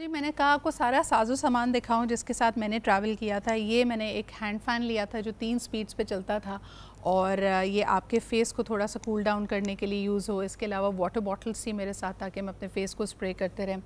Actually मैंने कहा आपको सारा साजो सामान दिखाऊं जिसके साथ मैंने ट्रैवल किया था। ये मैंने एक हैंड फ़ैन लिया था जो 3 स्पीड्स पे चलता था और ये आपके फ़ेस को थोड़ा सा कूल डाउन करने के लिए यूज़ हो। इसके अलावा वाटर बॉटल्स थी मेरे साथ ताकि मैं अपने फ़ेस को स्प्रे करते रहें।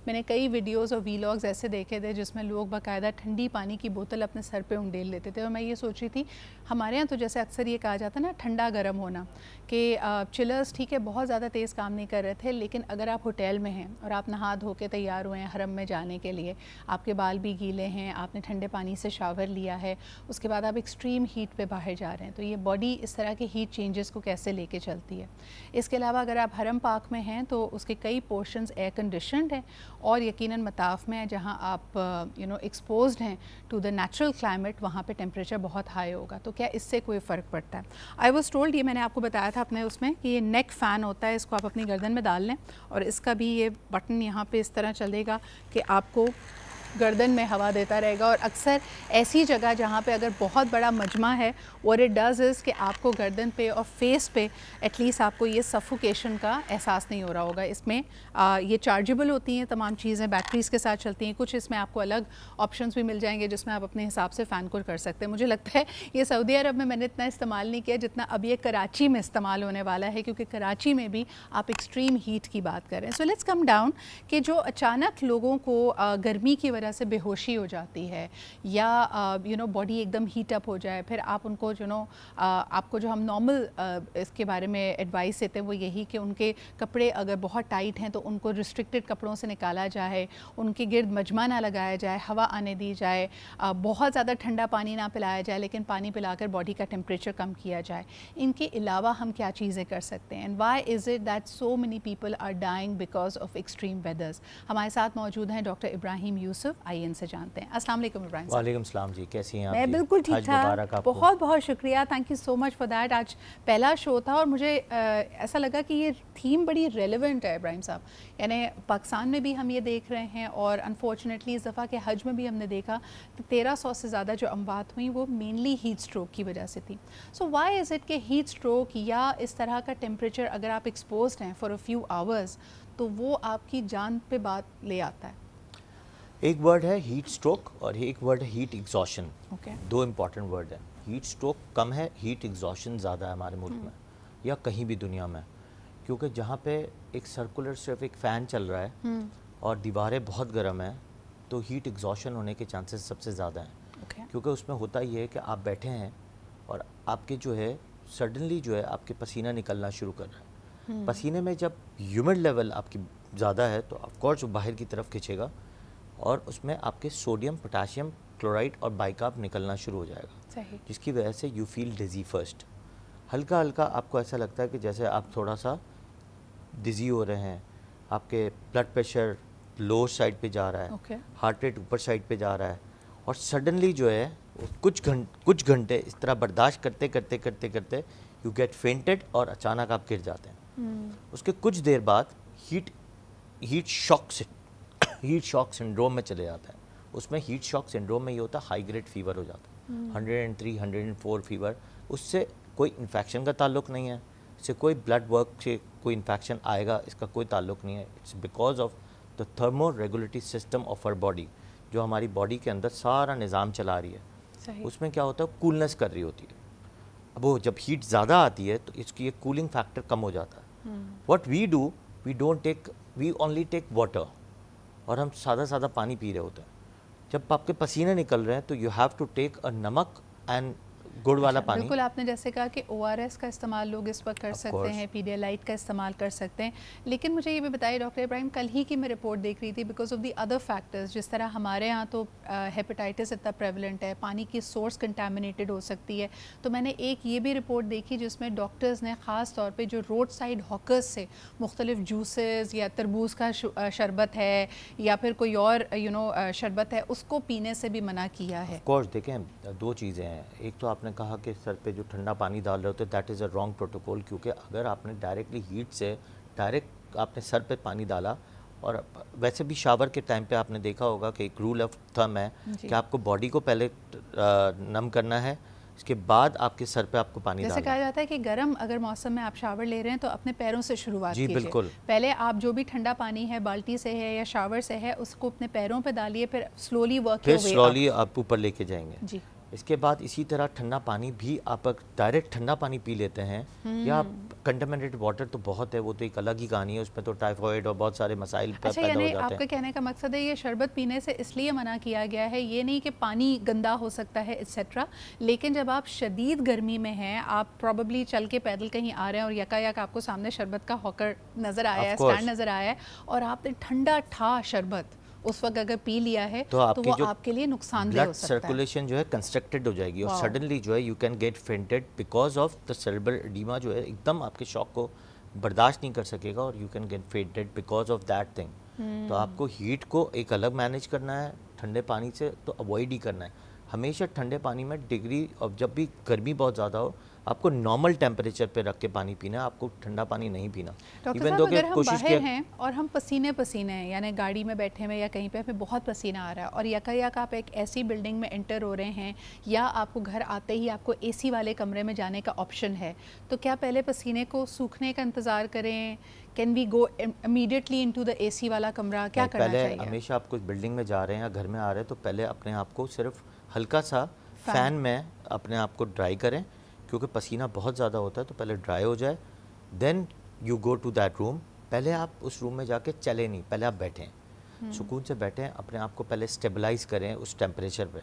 मैंने कई वीडियोज़ और वीलॉग्स ऐसे देखे थे जिसमें लोग बाकायदा ठंडी पानी की बोतल अपने सर पे उंडेल लेते थे और मैं ये सोच रही थी हमारे यहाँ तो जैसे अक्सर ये कहा जाता है ना ठंडा गर्म होना कि चिलर्स ठीक है बहुत ज़्यादा तेज़ काम नहीं कर रहे थे, लेकिन अगर आप होटल में हैं और आप नहा धो के तैयार हुए हैं हरम में जाने के लिए, आपके बाल भी गीले हैं, आपने ठंडे पानी से शावर लिया है, उसके बाद आप एक्सट्रीम हीट पे बाहर जा रहे हैं, तो ये बॉडी इस तरह के हीट चेंजेस को कैसे लेके चलती है। इसके अलावा अगर आप हरम पाक में हैं तो उसके कई पोर्शंस एयर कंडीशनड हैं और यकीनन मताफ में है जहाँ आप एक्सपोज्ड हैं टू द नेचुरल क्लाइमेट, वहाँ पे टेम्परेचर बहुत हाई होगा। तो क्या इससे कोई फ़र्क पड़ता है? आई वाज टोल्ड, ये मैंने आपको बताया था अपने उसमें कि ये नेक फ़ैन होता है, इसको आप अपनी गर्दन में डाल लें और इसका भी ये बटन यहाँ पे इस तरह चलेगा कि आपको गर्दन में हवा देता रहेगा। और अक्सर ऐसी जगह जहाँ पे अगर बहुत बड़ा मजमा है, और इट डज़ इज़ कि आपको गर्दन पे और फेस पे एटलीस्ट आपको ये सफोकेशन का एहसास नहीं हो रहा होगा। इसमें ये चार्जेबल होती हैं तमाम चीज़ें, बैटरीज़ के साथ चलती हैं। कुछ इसमें आपको अलग ऑप्शंस भी मिल जाएंगे जिसमें आप अपने हिसाब से फ़ैन को कर सकते हैं। मुझे लगता है ये सऊदी अरब में मैंने इतना इस्तेमाल नहीं किया जितना अब ये कराची में इस्तेमाल होने वाला है, क्योंकि कराची में भी आप एक्सट्रीम हीट की बात कर रहे हैं। सो लेट्स कम डाउन कि जो अचानक लोगों को गर्मी की वजह से बेहोशी हो जाती है या बॉडी एकदम हीट अप हो जाए, फिर आप उनको आपको जो हम नॉर्मल इसके बारे में एडवाइस देते हैं वो यही कि उनके कपड़े अगर बहुत टाइट हैं तो उनको रिस्ट्रिक्टेड कपड़ों से निकाला जाए, उनके गिर्द मजमा ना लगाया जाए, हवा आने दी जाए, बहुत ज़्यादा ठंडा पानी ना पिलाया जाए, लेकिन पानी पिलाकर बॉडी का टेम्परेचर कम किया जाए। इनके अलावा हम क्या चीज़ें कर सकते हैं? And why is it that so many people are dying because of extreme weathers? हमारे साथ मौजूद हैं डॉक्टर इब्राहिम यूसुफ, आइए इनसे जानते हैं। अस्सलाम वालेकुम इब्राहिम साहब। वालेकुम सलाम जी, कैसी हैं आप? मैं बिल्कुल ठीक ठाक, बहुत बहुत शुक्रिया, thank you so much for that. आज पहला शो था और मुझे ऐसा लगा कि ये थीम बड़ी रेलेवेंट है इब्राहिम साहब। यानी पाकिस्तान में भी हम ये देख रहे हैं और अनफॉर्चुनेटली इस दफ़ा के हज में भी हमने देखा कि 1300 से ज़्यादा जो अमवात हुई वो मेनली हीट स्ट्रोक की वजह से थी। सो व्हाई इज़ इट कि हीट स्ट्रोक या इस तरह का टेम्परेचर अगर आप एक्सपोज्ड हैं फॉर अ फ्यू आवर्स तो वो आपकी जान पे बात ले आता है? एक वर्ड है हीट स्ट्रोक और एक वर्ड है हीट एग्जॉशन। Okay. दो इम्पॉर्टेंट वर्ड हैं। हीट स्ट्रोक कम है, हीट एग्जॉशन ज़्यादा है हमारे मुल्क में या कहीं भी दुनिया में, क्योंकि जहाँ पे एक सर्कुलर सिर्फ एक फ़ैन चल रहा है और दीवारें बहुत गर्म हैं तो हीट एग्जॉशन होने के चांसेस सबसे ज़्यादा हैं। Okay. क्योंकि उसमें होता ये है कि आप बैठे हैं और आपके जो है सडनली जो है आपके पसीना निकलना शुरू कर रहा है। पसीने में जब ह्यूमिड लेवल आपकी ज़्यादा है तो ऑफकोर्स वो बाहर की तरफ खींचेगा और उसमें आपके सोडियम, पोटाशियम क्लोराइड और बाइकार्ब निकलना शुरू हो जाएगा। सही। जिसकी वजह से यू फील डिज़ी फर्स्ट। हल्का हल्का आपको ऐसा लगता है कि जैसे आप थोड़ा सा डिज़ी हो रहे हैं, आपके ब्लड प्रेशर लो साइड पे जा रहा है, Okay. हार्ट रेट ऊपर साइड पे जा रहा है और सडनली जो है कुछ घंटे इस तरह बर्दाश्त करते करते करते करते यू गेट फेंटेड और अचानक आप गिर जाते हैं। उसके कुछ देर बाद हीट शॉक सिंड्रोम में चले जाता है। उसमें हीट शॉक सिंड्रोम में ये होता है हाई ग्रेड फीवर हो जाता है, 103, 104 फीवर। उससे कोई इन्फेक्शन का ताल्लुक नहीं है, इससे कोई ब्लड वर्क से कोई इन्फेक्शन आएगा इसका कोई ताल्लुक नहीं है। It's because of the thermoregulatory system of our body, जो हमारी बॉडी के अंदर सारा निज़ाम चला रही है। सही। उसमें क्या होता है, कूलनेस कर रही होती है। अब वो जब हीट ज़्यादा आती है तो इसकी एक कूलिंग फैक्टर कम हो जाता है। What we do, we only take water, और हम सादा पानी पी रहे होते हैं। जब आपके पसीने निकल रहे हैं तो you have to take a नमक एंड गुड़ वाला पानी। बिल्कुल, आपने जैसे कहा कि ORS का इस्तेमाल लोग इस वक्त कर सकते हैं, पीडियालाइट का इस्तेमाल कर सकते हैं, लेकिन मुझे ये भी बताइए डॉक्टर इब्राहिम, कल ही की मैं रिपोर्ट देख रही थी because of the other factors, जिस तरह हमारे यहाँ तो हेपेटाइटिस इतना प्रेवलेंट है, पानी की सोर्स कंटामिनेटेड हो सकती है, तो मैंने एक ये भी रिपोर्ट देखी जिसमें डॉक्टर्स ने ख़ास तौर पर जो रोड साइड हॉकर्स से मुख्तलिफ जूसेस या तरबूज का शरबत है या फिर कोई और शरबत है उसको पीने से भी मना किया है। ऑफकोर्स देखें, दो चीज़ें हैं। एक तो आपने कहा कि सर पे जो ठंडा पानी डाल रहे होते, that is a wrong protocol, क्योंकि अगर आपने डायरेक्टली हीट से डायरेक्ट आपने सर पे पानी डाला, और वैसे भी शावर के टाइम पे आपने देखा होगा कि एक रूल ऑफ थंब है कि आपको बॉडी को पहले नम करना है, इसके बाद आपके सर पे आपको पानी डालना। जैसे कहा जाता है कि गर्म अगर मौसम में आप शावर ले रहे हैं तो अपने पैरों से शुरुआत कीजिए। बिल्कुल। पहले आप जो भी ठंडा पानी है बाल्टी से है या शावर से है उसको अपने पैरों पे डालिए, फिर slowly work your way up. Slowly आप ऊपर लेके जाएंगे जी। इसके बाद इसी तरह ठंडा पानी भी आप डायरेक्ट ठंडा पानी पी लेते हैं या कंटामिनेटेड वाटर तो बहुत है, वो तो एक अलग ही कहानी है, उसमें तो टाइफाइड और बहुत सारे मसाइल पैदा हो जाते हैं। आपका कहने का मकसद है ये शरबत पीने से इसलिए मना किया गया है, ये नहीं कि पानी गंदा हो सकता है एक्सेट्रा, लेकिन जब आप शदीद गर्मी में हैं, आप प्रॉबली चल के पैदल कहीं आ रहे हैं और यकायक आपको सामने शरबत का हॉकर नज़र आया है, स्टैंड नज़र आया है और आपने ठंडा ठा शरबत उस वक्त अगर पी लिया है तो वो आपके लिए नुकसानदेह हो सकता है। सर्कुलेशन जो है कंस्ट्रक्टेड हो जाएगी और सडनली जो है you can get fainted because of the cerebral oedema जो है एकदम आपके शॉक को बर्दाश्त नहीं कर सकेगा और you can get fainted because of that thing. तो आपको हीट को एक अलग मैनेज करना है, ठंडे पानी से तो अवॉइड ही करना है। हमेशा ठंडे पानी में डिग्री, और जब भी गर्मी बहुत ज़्यादा हो आपको नॉर्मल टेम्परेचर पे रख के पानी पीना है, आपको ठंडा पानी नहीं पीना। डॉक्टर साहब अगर हम बाहर हैं और हम पसीने पसीने हैं, यानी गाड़ी में बैठे हुए या कहीं पे हमें बहुत पसीना आ रहा है और यकायक आप एक ऐसी बिल्डिंग में एंटर हो रहे हैं या आपको घर आते ही आपको एसी वाले कमरे में जाने का ऑप्शन है, तो क्या पहले पसीने को सूखने का इंतज़ार करें? Can we go immediately into the AC वाला कमरा? क्या करना चाहिए? हमेशा आप कुछ बिल्डिंग में जा रहे हैं या घर में आ रहे हैं तो पहले अपने आप को सिर्फ हल्का सा फैन में अपने आप को ड्राई करें, क्योंकि पसीना बहुत ज़्यादा होता है तो पहले ड्राई हो जाए, then you go to that room. पहले आप उस रूम में जाके चले नहीं, पहले आप बैठें, सुकून से बैठें, अपने आप को पहले स्टेबलाइज करें उस टेम्परेचर पे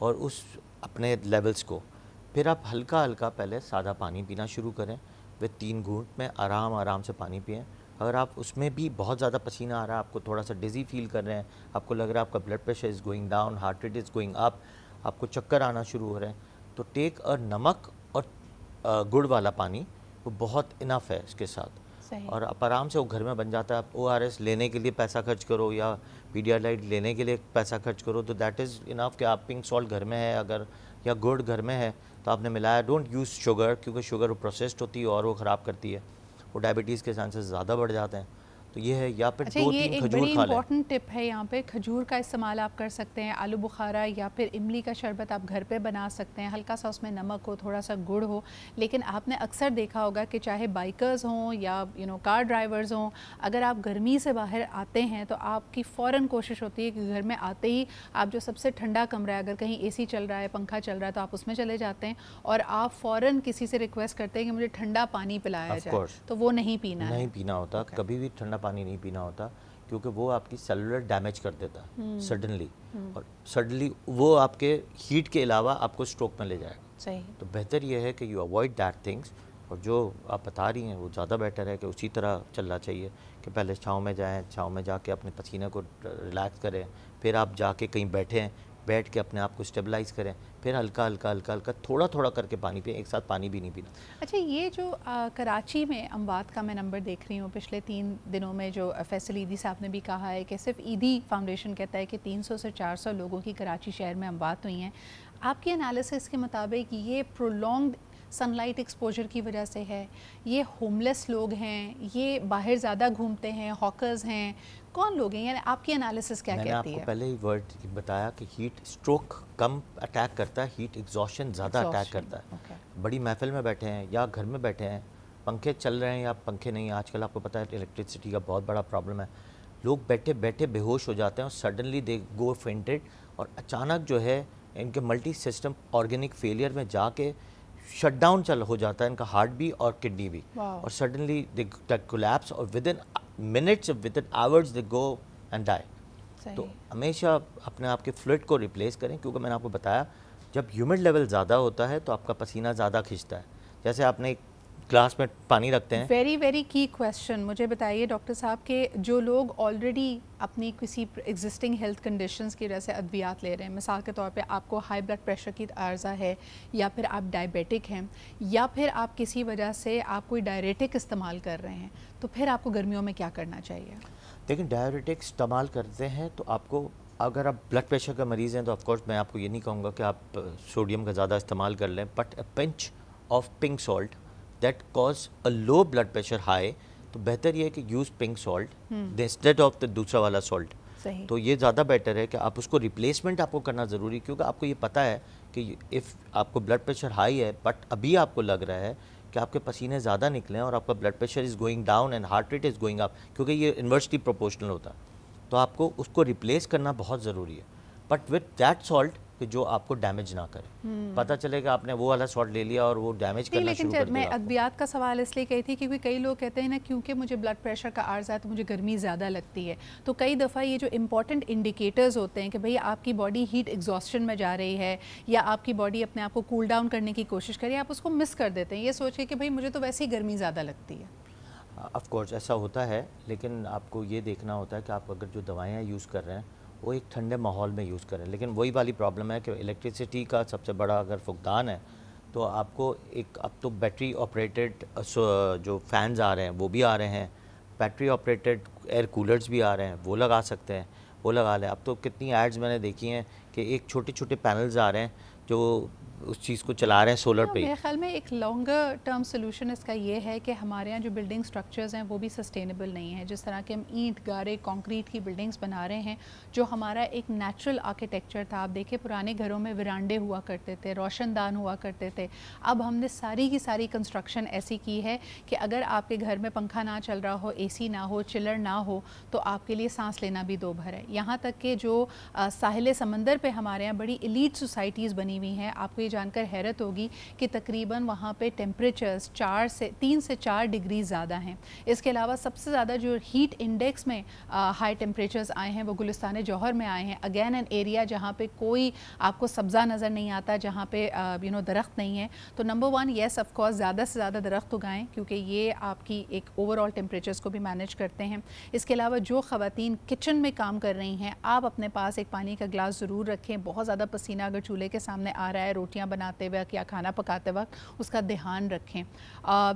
और उस अपने लेवल्स को। फिर आप हल्का हल्का पहले सादा पानी पीना शुरू करें, वे 3 घूंट में आराम आराम से पानी पिएं। अगर आप उसमें भी बहुत ज़्यादा पसीना आ रहा है, आपको थोड़ा सा डिज़ी फील कर रहे हैं, आपको लग रहा है आपका blood pressure is going down, heart rate is going up, आपको चक्कर आना शुरू हो रहे हैं, तो टेक अ नमक और गुड़ वाला पानी, वो बहुत इनफ है इसके साथ। और आप आराम से वो घर में बन जाता है। आप ORS लेने के लिए पैसा खर्च करो या पीडियालाइट लेने के लिए पैसा खर्च करो तो दैट इज़ इनफ कि आप पिंक सॉल्ट घर में है अगर या गुड़ घर में है तो आपने मिलाया। डोंट यूज़ शुगर, क्योंकि शुगर प्रोसेस्ड होती है और वो ख़राब करती है, वो डायबिटीज़ के चांसेस ज़्यादा बढ़ जाते हैं। तो ये है, या फिर 2-3 खजूर खा लें। बड़ी इंपॉर्टेंट टिप है यहाँ पे, खजूर का इस्तेमाल आप कर सकते हैं, आलू बुखारा या फिर इमली का शरबत आप घर पे बना सकते हैं, हल्का सा उसमें नमक हो, थोड़ा सा गुड़ हो। लेकिन आपने अक्सर देखा होगा कि चाहे बाइकर्स हों या कार ड्राइवर्स हों, अगर आप गर्मी से बाहर आते हैं तो आपकी फ़ौरन कोशिश होती है कि घर में आते ही आप जो सबसे ठंडा कमरा है, अगर कहीं AC चल रहा है, पंखा चल रहा है, तो आप उसमें चले जाते हैं और आप फ़ौरन किसी से रिक्वेस्ट करते हैं कि मुझे ठंडा पानी पिलाया जाए। तो वो नहीं पीना होता, कभी भी ठंडा पानी नहीं पीना होता, क्योंकि वो आपकी सेलुलर डैमेज कर देता है सडनली, और सडनली वो आपके हीट के अलावा आपको स्ट्रोक में ले जाएगा। सही। तो बेहतर ये है कि यू अवॉइड दैट थिंग्स, और जो आप बता रही हैं वो ज़्यादा बेटर है कि उसी तरह चलना चाहिए कि पहले छाँव में जाएं, छाँव में जाके अपने पसीने को रिलैक्स करें, फिर आप जाके कहीं बैठें, बैठ के अपने आप को स्टेबलाइज करें, फिर हल्का हल्का हल्का हल्का थोड़ा थोड़ा करके पानी पिए, एक साथ पानी भी नहीं पीना। अच्छा, ये जो कराची में अमवात का मैं नंबर देख रही हूँ पिछले 3 दिनों में, जो फैसल ईदी साहब ने भी कहा है कि सिर्फ ईदी फाउंडेशन कहता है कि 300 से 400 लोगों की कराची शहर में अमवात हुई हैं। आपके एनालिसिस के मुताबिक ये प्रोलॉन्ग्ड सनलाइट एक्सपोजर की वजह से है, ये होमलेस लोग हैं, ये बाहर ज़्यादा घूमते हैं, हॉकर्स हैं, कौन लोग हैं? यानी आपकी एनालिसिस क्या कहती है? मैंने आपको पहले ही वर्ड बताया कि हीट स्ट्रोक कम अटैक करता है, हीट एग्जॉशन ज़्यादा अटैक करता है। बड़ी महफिल में बैठे हैं या घर में बैठे हैं, पंखे चल रहे हैं या पंखे नहीं, आजकल आपको पता है इलेक्ट्रिसिटी का बहुत बड़ा प्रॉब्लम है, लोग बैठे बैठे बेहोश हो जाते हैं और सडनली दे गो फेंटेड, और अचानक जो है इनके मल्टी सिस्टम ऑर्गेनिक फेलियर में जाके शटडाउन हो जाता है इनका हार्ट भी और किडनी भी, और सडनली दे कोलैप्स और within minutes, within hours they go and die. तो हमेशा अपने आप के फ्लूइड को रिप्लेस करें, क्योंकि मैंने आपको बताया जब ह्यूमिड लेवल ज़्यादा होता है तो आपका पसीना ज़्यादा खींचता है। जैसे आपने एक ग्लास में पानी रखते हैं। वेरी वेरी की क्वेश्चन, मुझे बताइए डॉक्टर साहब के जो लोग ऑलरेडी अपनी किसी एग्जिस्टिंग हेल्थ कंडीशंस की वजह से अद्वियात ले रहे हैं, मिसाल के तौर पे आपको हाई ब्लड प्रेशर की आर्जा है, या फिर आप डायबिटिक हैं, या फिर आप किसी वजह से आप कोई डायरेटिक इस्तेमाल कर रहे हैं, तो फिर आपको गर्मियों में क्या करना चाहिए? लेकिन डायरेटिक इस्तेमाल करते हैं तो आपको, अगर आप ब्लड प्रेशर का मरीज़ हैं तो ऑफकोर्स मैं आपको ये नहीं कहूँगा कि आप सोडियम का ज़्यादा इस्तेमाल कर लें, but a pinch of pink salt that cause a low blood pressure high, तो बेहतर ये है कि use pink salt instead of the दूसरा वाला सॉल्ट। सही। तो ये ज़्यादा बेटर है कि आप उसको रिप्लेसमेंट आपको करना ज़रूरी, क्योंकि आपको ये पता है कि इफ़ आपको ब्लड प्रेशर हाई है बट अभी आपको लग रहा है कि आपके पसीने ज़्यादा निकले और आपका blood pressure is going down and heart rate is going up, क्योंकि ये इन्वर्सली प्रोपोर्शनल होता है, तो आपको उसको रिप्लेस करना बहुत ज़रूरी है, बट विथ दैट सॉल्ट कि जो आपको डैमेज ना करे। पता चलेगा आपने वो वाला सॉल्ट ले लिया और वो डैमेज करना शुरू कर देगा। मैं अद्वियात का सवाल इसलिए कही थी क्योंकि कई लोग कहते हैं ना, क्योंकि मुझे ब्लड प्रेशर का आर्ज है तो मुझे गर्मी ज़्यादा लगती है, तो कई दफ़ा ये जो इंपॉर्टेंट इंडिकेटर्स होते हैं कि भाई आपकी बॉडी हीट एग्जॉस्शन में जा रही है या आपकी बॉडी अपने आप को कूल डाउन करने की कोशिश करे, आप उसको मिस कर देते हैं ये सोच के कि भाई मुझे तो वैसे ही गर्मी ज़्यादा लगती है। ऑफ कोर्स ऐसा होता है, लेकिन आपको ये देखना होता है कि आप अगर जो दवाइयाँ यूज़ कर रहे हैं वो एक ठंडे माहौल में यूज़ करें। लेकिन वही वाली प्रॉब्लम है कि इलेक्ट्रिसिटी का सबसे बड़ा अगर फुकदान है तो आपको एक, अब तो बैटरी ऑपरेटेड जो फैंस आ रहे हैं वो भी आ रहे हैं, बैटरी ऑपरेटेड एयर कूलर्स भी आ रहे हैं, वो लगा सकते हैं, वो लगा लें। अब तो कितनी एड्स मैंने देखी हैं कि एक छोटे छोटे पैनल्स आ रहे हैं जो उस चीज़ को चला रहे हैं सोलर पे। मेरे ख्याल में एक लॉन्गर टर्म सोल्यूशन इसका ये है कि हमारे यहाँ जो बिल्डिंग स्ट्रक्चर्स हैं वो भी सस्टेनेबल नहीं है। जिस तरह के हम ईंट गारे कंक्रीट की बिल्डिंग्स बना रहे हैं, जो हमारा एक नेचुरल आर्किटेक्चर था, आप देखिए पुराने घरों में विरांडे हुआ करते थे, रोशनदान हुआ करते थे, अब हमने सारी की सारी कंस्ट्रक्शन ऐसी की है कि अगर आपके घर में पंखा ना चल रहा हो, AC ना हो, चिलर ना हो, तो आपके लिए सांस लेना भी दो भर है। यहाँ तक कि जो साहिल समंदर पे हमारे यहाँ बड़ी एलीट सोसाइटीज़ बनी हुई हैं, आपको जानकर हैरत होगी कि तकरीबन वहाँ पे टेम्परेचर्स 3 से 4 डिग्री ज़्यादा हैं। इसके अलावा सबसे ज़्यादा जो हीट इंडेक्स में हाई टेम्परेचर्स आए हैं वो गुलिस्तान जौहर में आए हैं। अगेन एन एरिया जहाँ पे कोई आपको सब्ज़ा नज़र नहीं आता, जहाँ पे दरख्त नहीं है। तो नंबर 1 येस ऑफ कोर्स ज़्यादा से ज़्यादा दरख्त उगाएं, क्योंकि ये आपकी एक ओवरऑल टेम्परेचर्स को भी मैनेज करते हैं। इसके अलावा जो ख़वातीन किचन में काम कर रही हैं, आप अपने पास एक पानी का गिलास ज़रूर रखें। बहुत ज़्यादा पसीना अगर चूल्हे के सामने आ रहा है, रोटियाँ बनाते वक्त या खाना पकाते वक्त, उसका ध्यान रखें।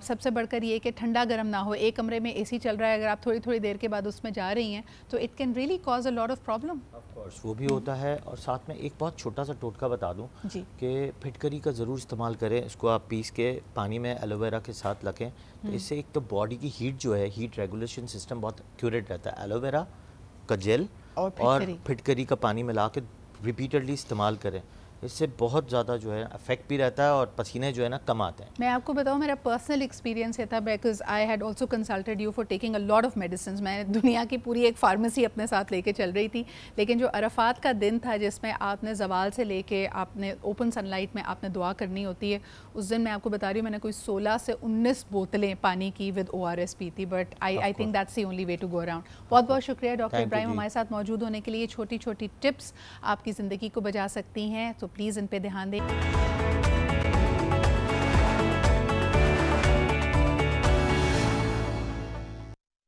सबसे बढ़कर ये कि ठंडा गर्म ना हो। एक कमरे में AC चल रहा है, अगर आप थोड़ी थोड़ी देर के बाद उसमें जा रही हैं तो it can really cause a lot of problem. Of course वो भी होता है। और साथ में एक बहुत छोटा सा टोटका बता दूं कि फिटकरी का ज़रूर इस्तेमाल करें। इसको आप पीस के पानी में एलोवेरा के साथ रखें, तो इससे एक तो बॉडी की हीट जो है, हीट रेगुलेशन सिस्टम बहुत एक्यूरेट रहता है। एलोवेरा का जेल और फिटकरी का पानी मिला के रिपीटेडली इस्तेमाल करें, इससे बहुत ज़्यादा जो है इफेक्ट भी रहता है और पसीने जो है ना कम आते हैं। मैं आपको बताऊं, मेरा पर्सनल एक्सपीरियंस ये था, because I had also consulted you for taking a lot of medicine. मैं दुनिया की पूरी एक फार्मेसी अपने साथ लेके चल रही थी, लेकिन जो अरफात का दिन था जिसमें आपने जवाल से लेके आपने ओपन सनलाइट में आपने दुआ करनी होती है, उस दिन मैं आपको बता रही हूँ मैंने कोई 16 से 19 बोतलें पानी की विद ORS पी थी। But I think that's the only way to go around. बहुत बहुत शुक्रिया डॉक्टर इब्राहिम हमारे साथ मौजूद होने के लिए। छोटी छोटी टिप्स आपकी ज़िंदगी को बचा सकती हैं, तो प्लीज़ इन पर ध्यान दें।